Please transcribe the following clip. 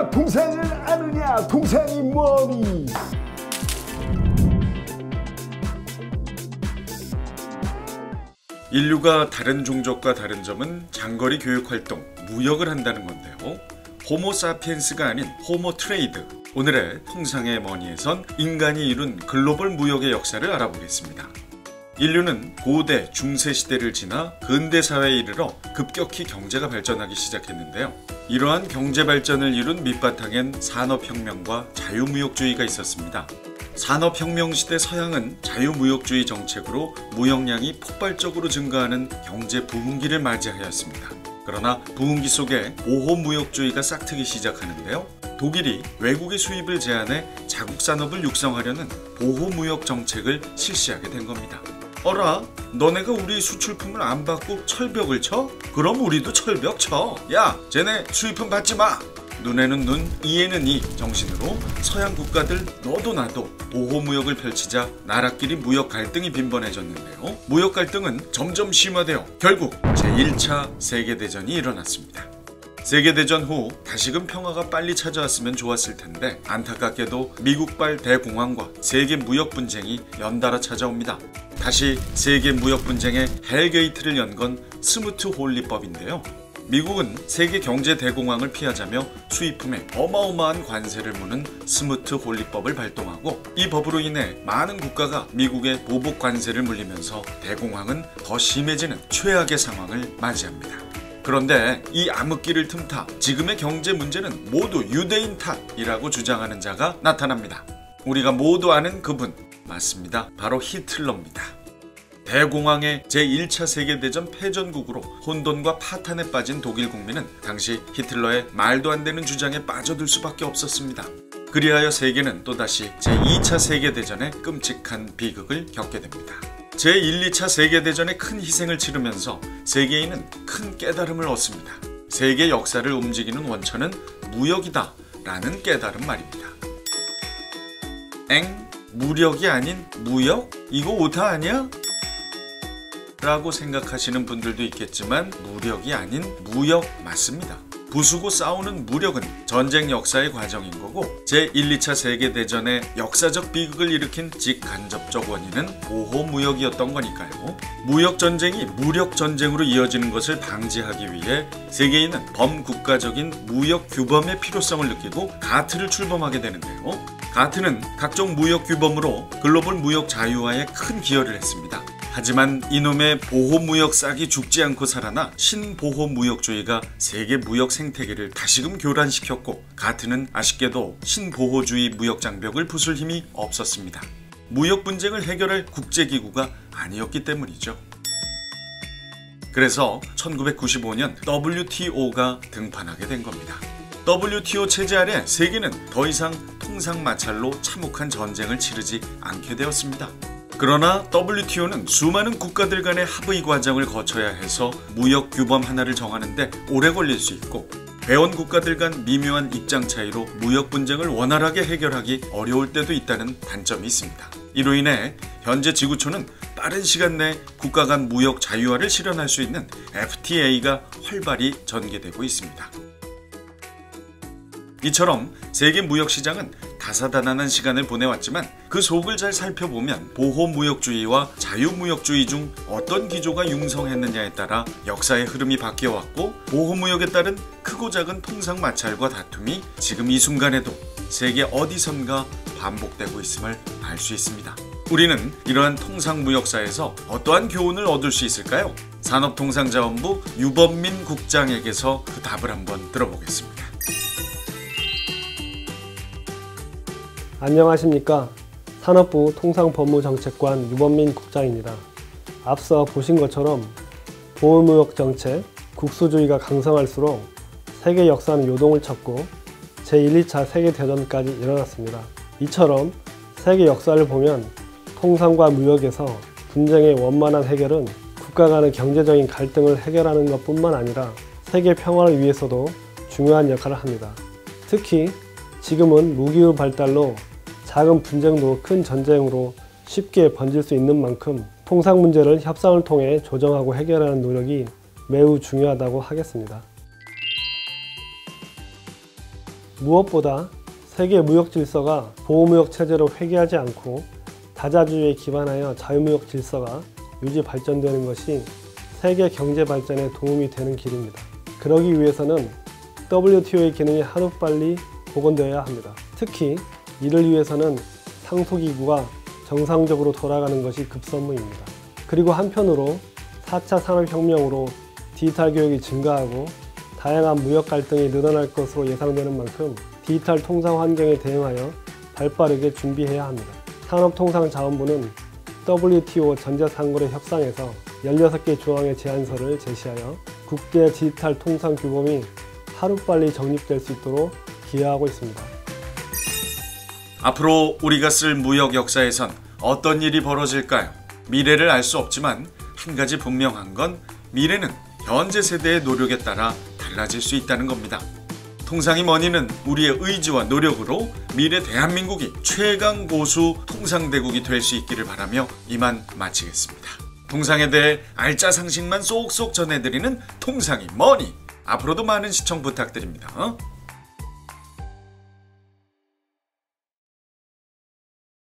인류가 동상을 아느냐, 동상이 뭐니? 인류가 다른 종족과 다른 점은 장거리 교육활동, 무역을 한다는 건데요. 호모 사피엔스가 아닌 호모 트레이드, 오늘의 통상의 머니에선 인간이 이룬 글로벌 무역의 역사를 알아보겠습니다. 인류는 고대, 중세 시대를 지나 근대 사회에 이르러 급격히 경제가 발전하기 시작했는데요. 이러한 경제 발전을 이룬 밑바탕엔 산업혁명과 자유무역주의가 있었습니다. 산업혁명 시대 서양은 자유무역주의 정책으로 무역량이 폭발적으로 증가하는 경제 부흥기를 맞이하였습니다. 그러나 부흥기 속에 보호무역주의가 싹트기 시작하는데요. 독일이 외국의 수입을 제한해 자국 산업을 육성하려는 보호무역 정책을 실시하게 된 겁니다. 어라? 너네가 우리 수출품을 안 받고 철벽을 쳐? 그럼 우리도 철벽 쳐. 야, 쟤네 수입품 받지 마. 눈에는 눈, 이에는 이 정신으로 서양 국가들 너도 나도 보호무역을 펼치자 나라끼리 무역 갈등이 빈번해졌는데요. 무역 갈등은 점점 심화되어 결국 제1차 세계대전이 일어났습니다. 세계대전 후 다시금 평화가 빨리 찾아왔으면 좋았을 텐데 안타깝게도 미국발 대공황과 세계 무역 분쟁이 연달아 찾아옵니다. 다시 세계 무역 분쟁의 헬게이트를 연 건 스무트 홀리법인데요. 미국은 세계 경제 대공황을 피하자며 수입품에 어마어마한 관세를 무는 스무트 홀리법을 발동하고 이 법으로 인해 많은 국가가 미국의 보복 관세를 물리면서 대공황은 더 심해지는 최악의 상황을 맞이합니다. 그런데 이 암흑기를 틈타 지금의 경제 문제는 모두 유대인 탓이라고 주장하는 자가 나타납니다. 우리가 모두 아는 그분, 맞습니다. 바로 히틀러입니다. 대공황의 제1차 세계대전 패전국으로 혼돈과 파탄에 빠진 독일 국민은 당시 히틀러의 말도 안 되는 주장에 빠져들 수밖에 없었습니다. 그리하여 세계는 또다시 제2차 세계대전의 끔찍한 비극을 겪게 됩니다. 제1, 2차 세계대전의 큰 희생을 치르면서 세계인은 큰 깨달음을 얻습니다. 세계 역사를 움직이는 원천은 무역이다 라는 깨달은 말입니다. 엥? 무력이 아닌 무역? 이거 오타 아니야? 라고 생각하시는 분들도 있겠지만 무력이 아닌 무역 맞습니다. 부수고 싸우는 무력은 전쟁 역사의 과정인 거고 제1, 2차 세계대전의 역사적 비극을 일으킨 직간접적 원인은 보호무역이었던 거니까요. 무역전쟁이 무력전쟁으로 이어지는 것을 방지하기 위해 세계인은 범국가적인 무역규범의 필요성을 느끼고 가트를 출범하게 되는데요. 가트는 각종 무역규범으로 글로벌 무역 자유화에 큰 기여를 했습니다. 하지만 이놈의 보호무역 싹이 죽지 않고 살아나 신보호무역주의가 세계 무역 생태계를 다시금 교란시켰고 가트는 아쉽게도 신보호주의 무역장벽을 부술 힘이 없었습니다. 무역 분쟁을 해결할 국제기구가 아니었기 때문이죠. 그래서 1995년 WTO가 등판하게 된 겁니다. WTO 체제 아래 세계는 더 이상 통상마찰로 참혹한 전쟁을 치르지 않게 되었습니다. 그러나 WTO는 수많은 국가들 간의 합의 과정을 거쳐야 해서 무역 규범 하나를 정하는데 오래 걸릴 수 있고 회원 국가들 간 미묘한 입장 차이로 무역 분쟁을 원활하게 해결하기 어려울 때도 있다는 단점이 있습니다. 이로 인해 현재 지구촌은 빠른 시간 내에 국가 간 무역 자유화를 실현할 수 있는 FTA가 활발히 전개되고 있습니다. 이처럼 세계 무역 시장은 다사다난한 시간을 보내왔지만 그 속을 잘 살펴보면 보호무역주의와 자유무역주의 중 어떤 기조가 융성했느냐에 따라 역사의 흐름이 바뀌어왔고 보호무역에 따른 크고 작은 통상마찰과 다툼이 지금 이 순간에도 세계 어디선가 반복되고 있음을 알 수 있습니다. 우리는 이러한 통상무역사에서 어떠한 교훈을 얻을 수 있을까요? 산업통상자원부 유범민 국장에게서 그 답을 한번 들어보겠습니다. 안녕하십니까. 산업부 통상법무정책관 유범민 국장입니다. 앞서 보신 것처럼 보호무역 정책, 국수주의가 강성할수록 세계 역사는 요동을 쳤고 제1, 2차 세계대전까지 일어났습니다. 이처럼 세계 역사를 보면 통상과 무역에서 분쟁의 원만한 해결은 국가 간의 경제적인 갈등을 해결하는 것뿐만 아니라 세계 평화를 위해서도 중요한 역할을 합니다. 특히 지금은 무기의 발달로 작은 분쟁도 큰 전쟁으로 쉽게 번질 수 있는 만큼 통상 문제를 협상을 통해 조정하고 해결하는 노력이 매우 중요하다고 하겠습니다. 무엇보다 세계 무역 질서가 보호무역 체제로 회귀하지 않고 다자주의에 기반하여 자유무역 질서가 유지 발전되는 것이 세계 경제 발전에 도움이 되는 길입니다. 그러기 위해서는 WTO의 기능이 하루빨리 복원되어야 합니다. 특히 이를 위해서는 상소기구가 정상적으로 돌아가는 것이 급선무입니다. 그리고 한편으로 4차 산업혁명으로 디지털 교육이 증가하고 다양한 무역 갈등이 늘어날 것으로 예상되는 만큼 디지털 통상 환경에 대응하여 발빠르게 준비해야 합니다. 산업통상자원부는 WTO 전자상거래 협상에서 16개 조항의 제안서를 제시하여 국제 디지털 통상 규범이 하루빨리 정립될 수 있도록 기여하고 있습니다. 앞으로 우리가 쓸 무역 역사에선 어떤 일이 벌어질까요? 미래를 알 수 없지만 한 가지 분명한 건 미래는 현재 세대의 노력에 따라 달라질 수 있다는 겁니다. 통상이 머니는 우리의 의지와 노력으로 미래 대한민국이 최강 고수 통상대국이 될 수 있기를 바라며 이만 마치겠습니다. 통상에 대해 알짜 상식만 쏙쏙 전해드리는 통상이 머니. 앞으로도 많은 시청 부탁드립니다.